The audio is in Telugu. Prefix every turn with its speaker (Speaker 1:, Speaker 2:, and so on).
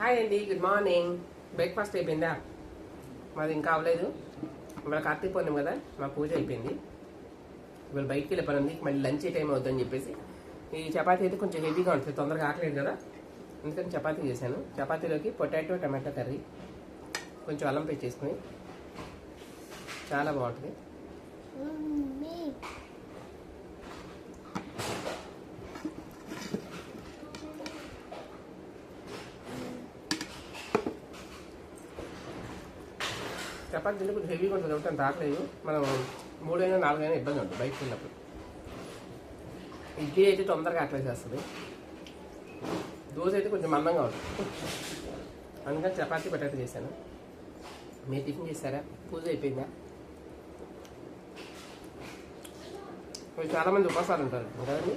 Speaker 1: హాయ్ అండి, గుడ్ మార్నింగ్. బ్రేక్ఫాస్ట్ అయిపోయిందా? మాది ఇంకా అవ్వలేదు. ఇవాళ కార్తీక పౌర్ణమి కదా, మా పూజ అయిపోయింది. ఇవాళ బయటికి వెళ్ళే పని ఉంది, మళ్ళీ లంచ్ టైం అవుతుందని చెప్పేసి ఈ చపాతీ అయితే కొంచెం హెవీగా ఉంటుంది, తొందరగా ఆకలేదు కదా, అందుకని చపాతీ చేశాను. చపాతీలోకి పొటాటో టమాటో కర్రీ, కొంచెం అల్లం పేస్ట్ చేసుకుని చాలా బాగుంటుంది. చపాతీ తింటే కొంచెం హెవీగా ఉంటుంది కాబట్టి అంత ఆకలేదు. మనం 3 అయినా 4 అయినా ఇబ్బంది ఉంటుంది బయటకు వెళ్ళినప్పుడు. ఇడ్లీ అయితే తొందరగా ఆకలి చేస్తుంది, దోశ అయితే కొంచెం మందంగా ఉంటుంది, అందుకని చపాతీ పొటాటో చేశాను. మీరు టిఫిన్ చేశారా? పూజ అయిపోయిందా? చాలామంది ఉపవాసాలు ఉంటారు కదండి.